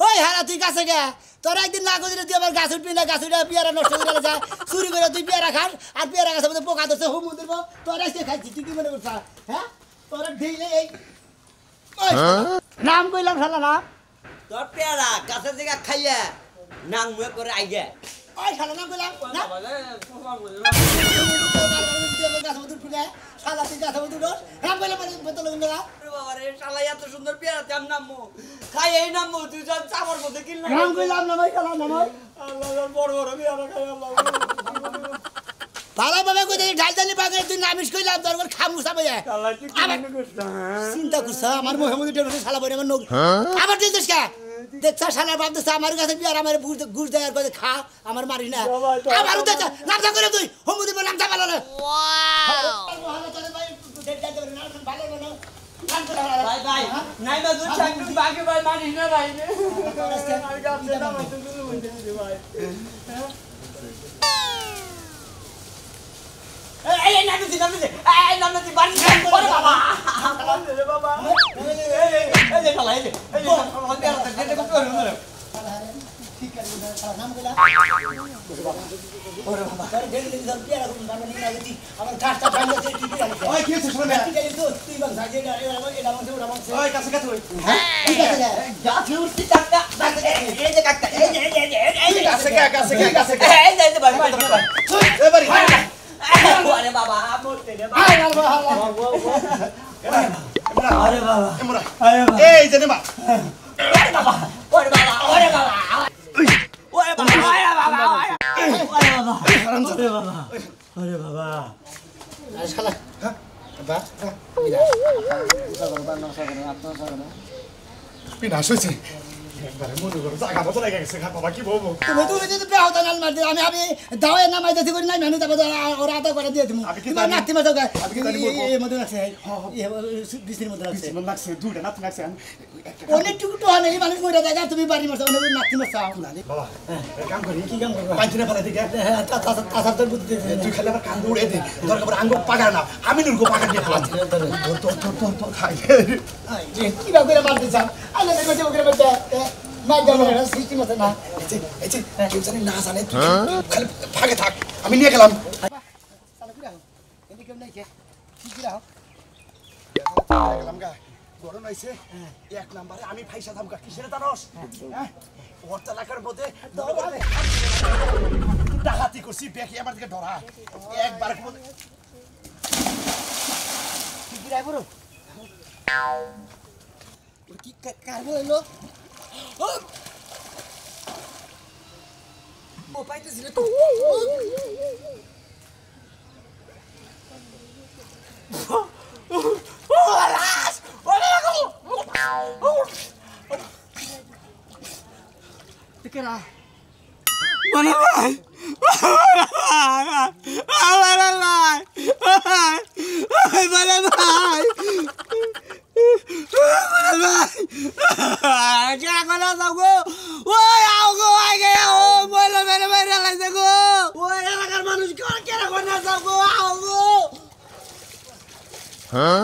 ওই হারা তুই গাছে গে তোর একদিন না করে তুই আবার গাছ উঠবি না গাছ উঠে পেয়ারা নষ্ট করে যায় চুরি করে তুই পেয়ারা খান আর পেয়ারা গাছের মধ্যে পোকা ধরছে হুম দিব তোর আজকে খাইছি তুই কি মনে করছ হ্যাঁ তোর ঢেলে এই নাম কইলাম শালা না তোর পেয়ারা গাছের জায়গা খাইয়া নাং মুয়ে করে আইগে ওই শালা নাম কইলাম না গাছ মধ্যে ফুলে শালা তুই গাছ মধ্যে ডোস নাম কইলাম বোতল গুলো বাবা রে শালা এত সুন্দর পেয়ারা তেম নামমু খাই এই নামমু তুই যখন চামর মধ্যে কিনলা নাম কইলাম না ভাই শালা না ভাই আল্লাহ বড় বড় পেয়ারা খাই আল্লাহ ভালো ভাবে কই দেই ঢালদানি বাগে তুই নামিস কইলাম তোর ঘর খামুসা ভাই শালা তুই কি মনে করছ চিন্তা করছ আমার মোহাম্মদ টেনে শালা বনে আমার নখ আবার দিছিস কা দেখছ শালা বাপ দছ আমার কাছে বিয়ার আমার গুড় দেয় আর কই খা আমার মারি না আবার উঠে নাম যা করে তুই হোমুদি নাম যা ভালো না ভাই ভাই নাই না দুই চাকরি বাকি ভাই মানিস না ভাই রে আর গাছে দাম তো কিছু বলছিস ভাই এই নামতি এই নামতি বাড়ি ওরে বাবা রে বাবা এই শালা এই আমার পেয়ারা যেতে কত করে ঠিক আছে শালা নাম কইলা ওরে বাবা তোর ঢেল দিন পেয়ারা কোন বাবা নিয়ে আইছি আমার গাছটা ভাঙা আছে কি করে ওই কি হচ্ছে শুনে ঠিক আছে তুই বাবা সাজে এটা আমার ওই কাছে কাছে ওই ঠিক আছে গাছে উঠছি টাকা এই যে কাকা এই যে কাছে এই যে ভাই ভাই এই বাড়ি ওরে বাবা মরতে রে আয় বাবা আরে বাবা এমরা আরে বাবা এই জেনে মা ওরে বাবা ওরে বাবা ওরে বাবা ওরে বাবা ওরে বাবা ওরে বাবা হারাম ওরে বাবা ওরে বাবা শালা বাবা মিলা বাবা না সাগর আপনার সাগর বিনাশ হয়েছে একবারে মনে করো জায়গা মতো লেগে গেছে বাবা কি বলবো তুমি যদি পেহতা নাল মার দিও আমি দাওয়ে না মাইতে করি নাই মানু তারপর ওরা আদা করে দিয়ে তুমি তুমি নাতি মাছ গা এই মধ্যে আছে এই বিসির মধ্যে আছে মন লাগছে দুইটা নাতি লাগছে অনেক টুকু তো হয় এই মানুষ মরে যায় তুমি বাড়ি মাছ অনেক নাতি মাছ চাও না বাবা কাম করি কি কাম করবা পাঁচদিনে পালা দিকে তাসার তোর বুদ্ধি তুই খালি আবার কান উড়ে দে দরকার আঙ্গ পাগা না আমি নুরগো পাগা দিয়ে ফেলাচ্ছি তোর খাই কি বা করে মারতে চাও আলে দেখো যে ওকে বলতে না জানো না সিস্টেম আছে না এই যে কেউ জানি না জানে তুই খালি ভাগে থাক আমি নিয়ে গেলাম সালা কি রাও এদিকে কেউ নাই কে কি রাও গেলাম গা গরম আইছে এক নম্বরে আমি ফাইসা থামকা কিসের জানোস হ্যাঁ ওর এলাকার মধ্যে ডাকাতি করছি বেকি আমার দিকে ডরা একবার কি রাই বড় কি কার বললো ও পাইতেছিল তো কেরা মনে ভাই মনে ভাই মনে ভাই क्या करना सबको वो आओगे आएंगे ओ बोलो मेरे मेरे लाइसे को वो ये लगा मनुष्य को क्या करना सबको आओगे हाँ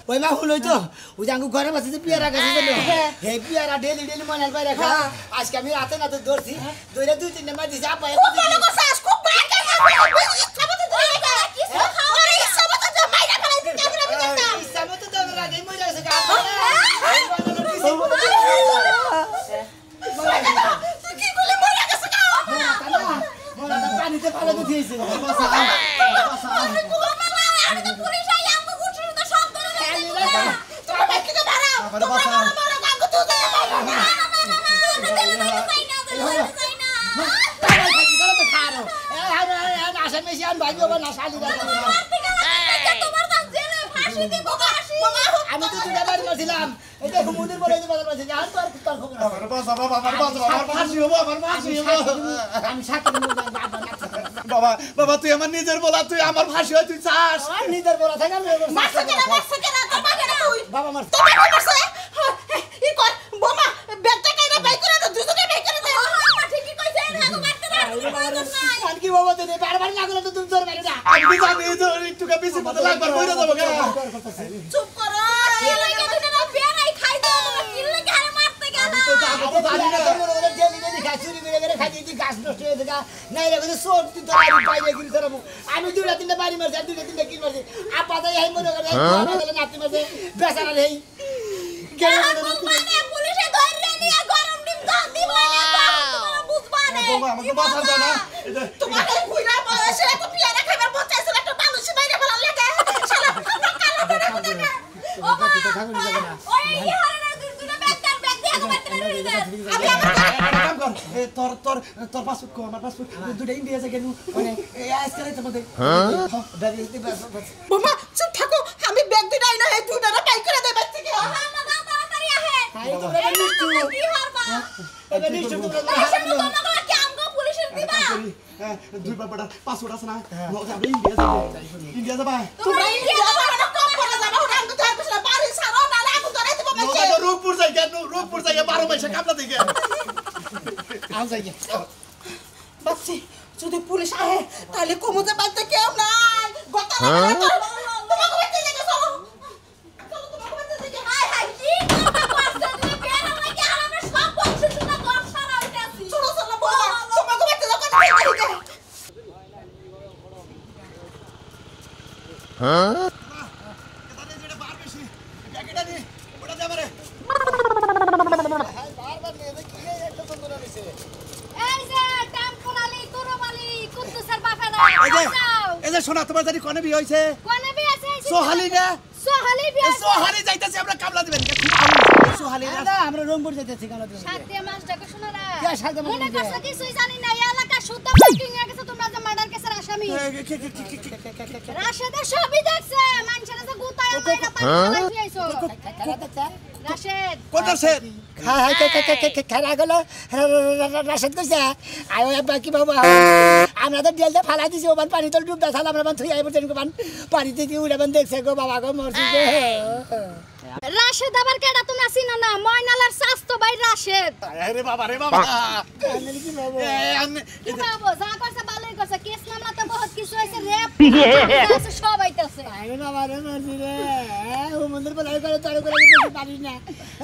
Wema hulo itu, ujang gua masih si piara kasih dulu. Hei piara daily mana lepas reka. As kami rata na tu dorsi, dua tu tiga nama di siapa ya? Kok kalau kau sas, kok banyak apa? Siapa tu mereka? Orang siapa tu jam main apa lagi kita berapa? Siapa tu dah berada di mana sekarang? Segi boleh mana ke sekarang? Mana tak ni terpalu tu sih. Ada tu polis yang mengucur tu sampai. আমার বাসা বড় কাকু তুই দে না তো খারো আশা মেশি আন ভাই বাবা না শালি তোমার কাছে জেলে ফাঁসি দিব ফাঁসি আমি তো দুটা বাড়ি মারছিলাম এই যে হুমুদের বলে যে বাজার মারছি জান তো আর তোর খবর আমার বাসা বাবা আমার ফাঁসি হবো আমার ফাঁসি হবো আমি সাথে বাবা বাবা তুই আমার নিজের বলা তুই আমার ফাঁসি হয় তুই চাস আর নিজের বলা থাকে আমি মারছ কেন তোমাকে না তুই বাবা মার তোমাকে মারছে ই কর বোমা ব্যাগটা কাইরা বাই করে দাও দুজনে বাই করে দাও মা ঠিকই কইছে না মারতে না আর কি বাবা তুই বারবার না করে তো তুমি তোর মেরে না আমি কি জানি যে একটু বেশি পথে লাগবার কইরা যাবো কেন চুপ করো এই লাগে তুই না পেয়ারাই খাই দাও কি লাগে আরে মারতে গেল তো যাবো তো জানি না আমি দুটা তিনটা বাড়ি মারছি আর দুটা তিনটা কিল মারছি আপা তাই এই মনে করে নাতি মারছে বেচারা নেই পুলিশে ধরে নিয়ে গরম ডিম দাও দিব না বুঝবা না বাবা আমাকে বাসা দাও না তোমাকে কইরা বয়সে এত পেয়ারা খাবার বচাইছিল একটা মানুষ বাইরে ভালো লাগে শালা কালো করে না ও মা ওই ইহারে দুটা ব্যাগ দিয়ে মারতে আমি কাম কর তোর তোর তোর পাসপোর্ট কো আমার পাসপোর্ট দুটো ইন্ডিয়া থেকে নু মানে আজকাল তোমাদের বোমা চুপ থাকো আমি ব্যাগ দিই না এই দুটারে বাই করে দেব থেকে হ্যাঁ মা তাড়াতাড়ি আহে কি হারবা এটা নিশ্চয় তাইছে তো তোমরা কি আমগো পুলিশের দিবা দুই বাবাটা পাসপোর্ট আছে না আমরা ইন্ডিয়া যাবো ইন্ডিয়া যাবা তোমরা ইন্ডিয়া যাবা না কম করে যাবা ওটা আমগো ধর পিছনে বাড়ি ছাড়ো না লাগু ধরে দিব নৌকা তো রূপপুর যাই কেন রূপপুর যাই 12 মাসে কামলা দিকে আও যাই বাচ্চি যদি পুলিশ আহে তাহলে কমতে পারতে কেউ নাই গতা তোমাকে বাইতে যাবে চলো চলো তোমাকে বাইতে যাবে হাই হাই কি কথা করছ তুমি বের হয়ে গিয়ে আমরা সব বলছি তোমরা ঘর সারা হইতাছি চলো চলো বাবা তোমাকে বাইতে যাও কথা কইতে এখানে যেটা বার বেশি ব্যাগটা নি ওটা দে আমারে বারবার নিয়ে কি একটা সুন্দর হইছে এই যে টেম্পোরালি তোরমালি কুদ্দুসের বাফারা এই যে শোনা তোমার জানি কোনে বিয়ে হইছে কোনে বিয়ে আছে সোহালি না সোহালি বিয়ে সোহালি যাইতাছি আমরা কামলা দিবেন সোহালি না না আমরা রংপুর যেতেছি কেন তুমি সাথে মাস ডাকে শোনা না কে সাথে মাস মনে ডাকে? করছ কিছুই জানি না এই এলাকা শুদ্ধ মাইকিং হয়ে গেছে তোমরা যে মার্ডার কেসের আসামি রাশেদ সবই দেখছে মানুষের যে গুতায় মাইরা পানি লাগাইছো রাশেদ কোনটা সে হ্যাঁ হ্যাঁ খেলা গেল রাশেদ কইছে আয় বাকি বাবা আমরা তো ডেলতে ফালা দিছি ওবার পানি তো ডুবদা থালা আমরা থুই আইব তেন কোন পানিতে দিয়ে উড়াবেন দেখছে গো বাবা গো মরছি গো রাশেদ আবার কেডা তোমরা চিনো না ময়নালার স্বাস্থ্য ভাই রাশেদ আরে বাবা রে বাবা আমি কি বাবা কি বাবু যা করছে ভালোই করছে কেস মামলাতে বহুত কিছু হইছে রেপ সব হইতাছে আরে বাবা রে মরছি রে ও মন্দির বলাই করে তার করে দিতে পারি না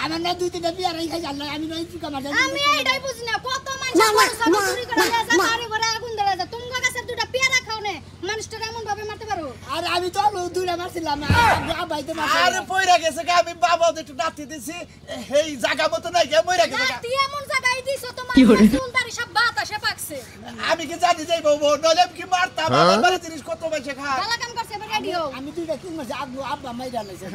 আমার না দুই তিনটা বিয়ার খাই জানলা আমি নই কি কামার আমি এইটাই বুঝি না কত মানুষ সব চুরি করে যায় বাড়ি ঘরে আগুন ধরে যায় তোমার কাছে দুটো পেয়ারা খাও না মানুষটা এমন ভাবে মারতে পারো আর আমি তো দুইটা মারছিলাম ভাইতে আরে পয়রা গেছে কা আমি বাবা একটু নাতি দিছি এই জায়গা মতো নাই কে পয়রা গেছে কা তুই এমন জায়গায় দিছো তোমার চুলদারি সব বাতাসে পাকছে আমি কি জানি যাইবো নলে কি মারতাম আমার বাড়ি জিনিস কত মাইছে খা গালা কাম করছে এবার রেডি হও আমি দুইটা তিন মাস আব্বু আব্বা মাইরা লাইছে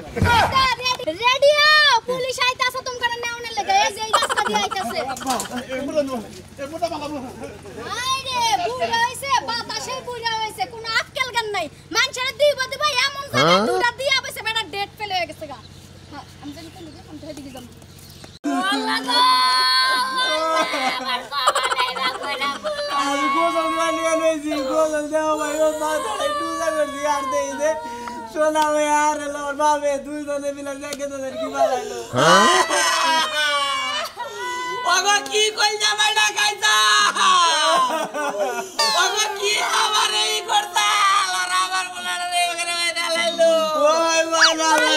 রেডি হও পুলিশ আইতাছে তোমার নেওনের লাগা এই যে এই রাস্তা দিয়ে আইতাছে এমুটা বাবা আইরে বুড়া হইছে বাতাসে বুড়া হইছে কোন আক্কেল গান নাই মানুষের দুই বদি ভাই এমন জায়গায় দুটা দিয়া বসে বেটা ডেট ফেলে হয়ে গেছে গা হ্যাঁ আমি জানি কোন দিকে আমি দিকে যাব আল্লাহ গো আমার বাবা নাই না কইরা আমি গোসল মানিয়ে নিয়েছি গোসল দেওয়া ভাই ও মাথায় টুজা করছি আর দেই দে সোনা ভাই আর এলো ওর বাবা দুইজনে মিলে দেখে তোদের কি বানাইলো ওগো কি কই জামাই না খাইছা ওগো কি আমার এই করতা আর আমার বলার রে ওখানে বাইরে লাইলো ওই বাবা রে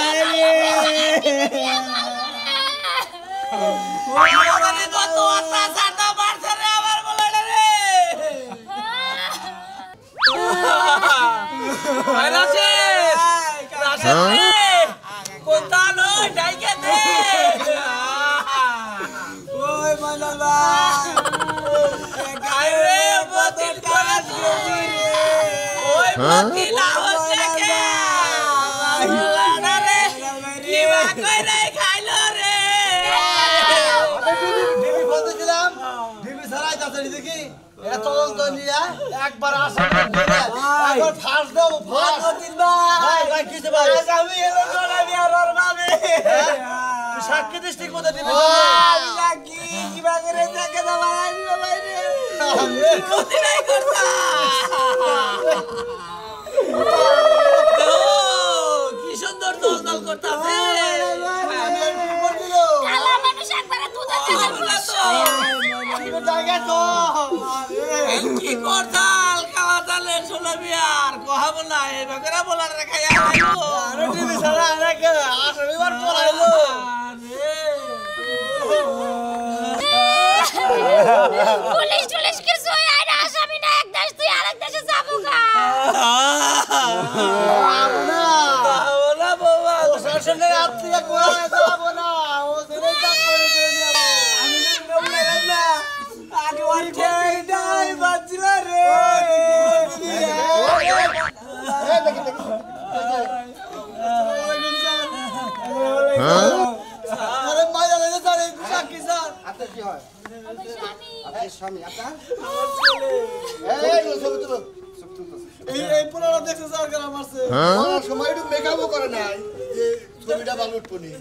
ওই মানে কত অত্যাচার না মারছে রে আমার বলার রে রাশেদ রাশেদ রে কোনটা নয় ডাইকে দে ওই মানবা গায়ে বতিল করা দিয়েছি ওই বতিল হচ্ছে কে বলার রে কি বা কই রে খাইলো তদন্ত নিয়ে একবার আসা একবার ফাঁস দেবো ফাঁস ভাই ভাই কিছু ভাই আমি এলো সোনা বিয়ার ওর বাবে সাক্ষী দৃষ্টি মতো দিবে কি কিবা করে দেখে দাও ভাই ক্ষতি নাই করতা কি সুন্দর দল দল করতাছে কালা মানুষ একবারে দুধে জায়গা তো কি করতাল কালা চালে সোনা বিয়ার কহা বলা এই বাগরা বলার রাখায়া আইলো আরে টিভি সারা রাখে আসরিবার পড়াইলো পুলিশ পুলিশ কিছু হয় না আসামি না এক দেশ তুই আরেক দেশে যাবো গা বলা বাবা শাসনের হাত থেকে কোথায় যাবো না ও জেনে কাজ করে দিয়ে আমি না বললাম না আগে ওইটা নাই বাজছিল রে আরে মায়া লাগে স্যার এই সাক্ষী স্যার আপনার কি হয় আপনার স্বামী আপনার এই পুরোনো দেখছে স্যার কেন মারছে সময় একটু মেকআপও করে নাই যে ছবিটা ভালো উঠবনি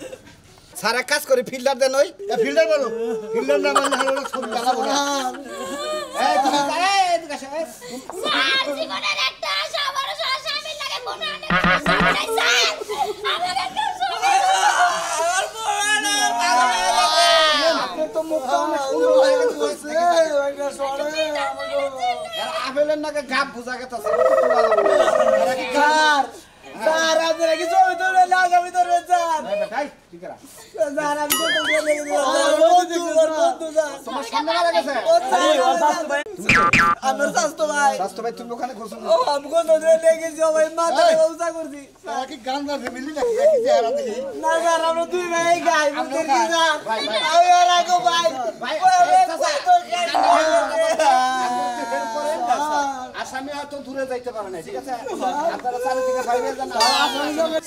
স্যার এক কাজ করে ফিল্ডার দেন ওই ফিল্ডার বলো ফিল্ডার না মানে হলো ছবি বানাবো না স্যার জীবনের একটা আশা আমার আসামি লাগে কোন আনে নাই স্যার আমার একটা আর বলা না আপনি তো মুখটা অনেক সুন্দর হয়ে গেছে আপেলের নাকি গাপ বুঝা গেছে স্যার আপনারা কি জমি ধরে লাগ আমি ধরে স্যার ঠিক আছে স্যার আমি তো লেগে বন্ধু স্যার তোমার সামনে মারা গেছে আমার স্বাস্থ্য ভাই স্বাস্থ্য ভাই তুমি ওখানে ঘুরছো ও আমগো ধরে লেগেছি ভাই মাথা ব্যবস্থা করছি তারা কি গান না ফ্যামিলি নাকি একই চেহারা দেখি না স্যার আমরা দুই ভাই গাই মুখের কি স্যার ভাই, ভাই। আমি আর আগো ভাই ভাই, আসামি হয়তো দূরে যাইতে পারে না ঠিক আছে আপনারা চারিদিকে বাইরে যান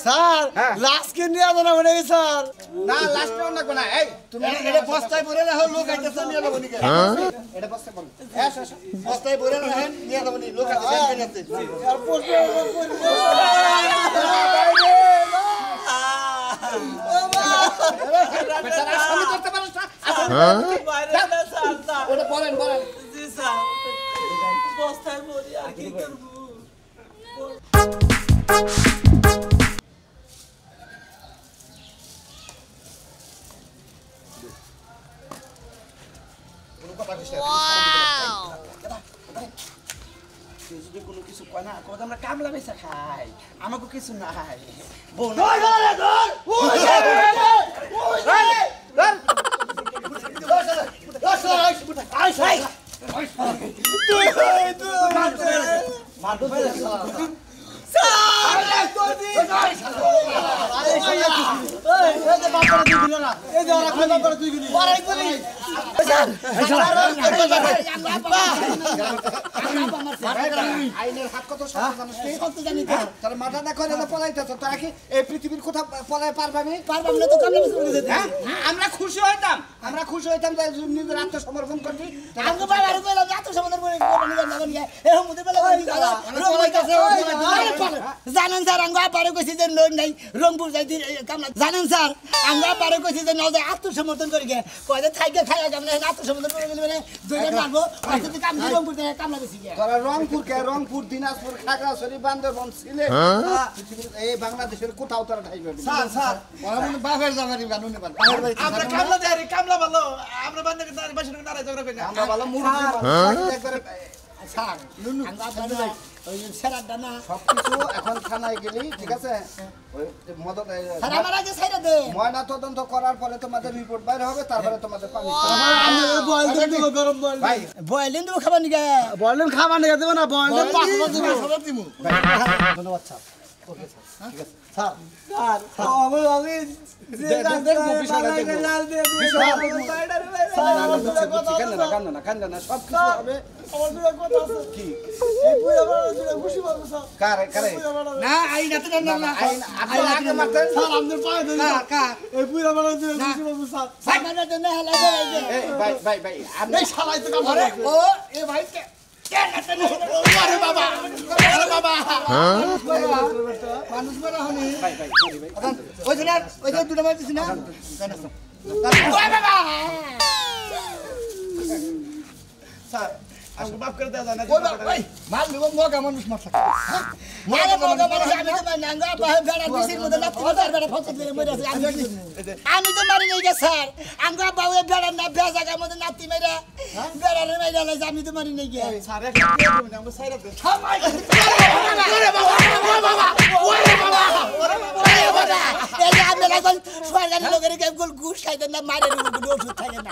স্যার হ্যাঁ। লাস্টকে নিয়ে আনো না মনে হয় স্যার না লাস্টে অন্য কোন এই তুমি এটা বস্তায় ভরে রাখো লোক আইতেছে নিয়ে যাবো নি এটা বসতে বল বস্তায় ভরে রাখেন নিয়ে যাবো নি লোক আছে আর পোস্টে আসামি করতে পারো না বাইরে না স্যার স্যার ওটা বলেন বলেন জি স্যার বস্তায় ভরি আর কি করব যদি কোনো কিছু কয় না কত আমরা কামলা বেচা খাই আমাকে কিছু নাই আইনের হাত কত শক্ত জানিস তাহলে মাথা না করে পলাইতেছ তোরা কি এই পৃথিবীর কোথাও পলাই পারবামি পারবাম না তো কামলা বেচা হ্যাঁ আমরা খুশি হইতাম যে নিজের আত্মসমর্পণ করছি আমাকে বাবার কইলাম এত সমাধান করে কোনি যাবেন নিয়ে এ মুদে বেলা জানেন স্যার আঙ্গা পারে কইছি যে লোন নাই রংপুর যাইতি কামলা জানেন স্যার আঙ্গা পারে কইছি যে নজে আত্মসমর্পণ করি গে কইতে থাইকে খাইয়া কামলা আত্মসমর্পণ করে গেলে মানে দুইটা মারবো কইতে কাম রংপুর থেকে কামলা বেশি গে তোরা রংপুর দিনাজপুর খাগড়াছড়ি বান্দরবান সিলেট পৃথিবীর এই বাংলাদেশের কোথাও তোরা ঠাইবে স্যার ওরা মনে বাপের জামারি বানু নেবার বাপের বাড়ি আমরা কামলা দেরি কামলা ভালো আমরা বান্দে দাঁড়ি বসে নারাই ঝগড়া করি না আমরা ভালো মুরগি একবারে স্যার নুনু আঙ্গা পারে ওই সেরাটা না সবকিছু এখন থানায় গেলি ঠিক আছে ওই মদত স্যার আমার আগে ছাইরা দে ময়না তদন্ত করার পরে তোমাদের রিপোর্ট বাইরে হবে তারপরে তোমাদের পানি বল দেব গরম বল ভাই বয়লিন দেবো খাবার নিগে বলেন খাবার নিয়ে দেব না বলেন ধন্যবাদ স্যার স্যার আমি যে লাল দিয়ে কান্দে না সব কিছু হবে কি কারে না আই না তো না না আইন আপনারা আগে মারতেন এই পুরা বড় দিন খুশি বাবু স্যার সামনে তো না লাগা লাগে এই ভাই এই শালাই তো কাম করে ও এ ভাই ওরে বাবা ওরে বাবা মানুষ বড় হনি ওই যে না ওই যে দুটো মারছিস না ওরে বাবা স্যার আমাকে মাফ করে দেওয়া যায় না ওই মাল নিব মগা মানুষ মারছে মারে মগা মানুষ আমি তো মারি নাঙ্গা পাহে বেড়া দিছির মধ্যে লাত্তি মারতে বেড়া ফসল ধরে মরে আছে আমি তো মারি নাই গে স্যার আঙ্গা বাউয়ে বেড়া না বেজাগার মধ্যে নাতি মেরে বেড়া রে মেরে লাগে আমি তো মারি নাই গে স্যার একটা আমরা সাইরা দেন ওরে বাবা ওরে বাবা ওরে বাবা ওরে বাবা এই যে আমি এখন সরকারি লোকের কেউ ঘুষ খাইতেন না মারে ওষুধ থাকে না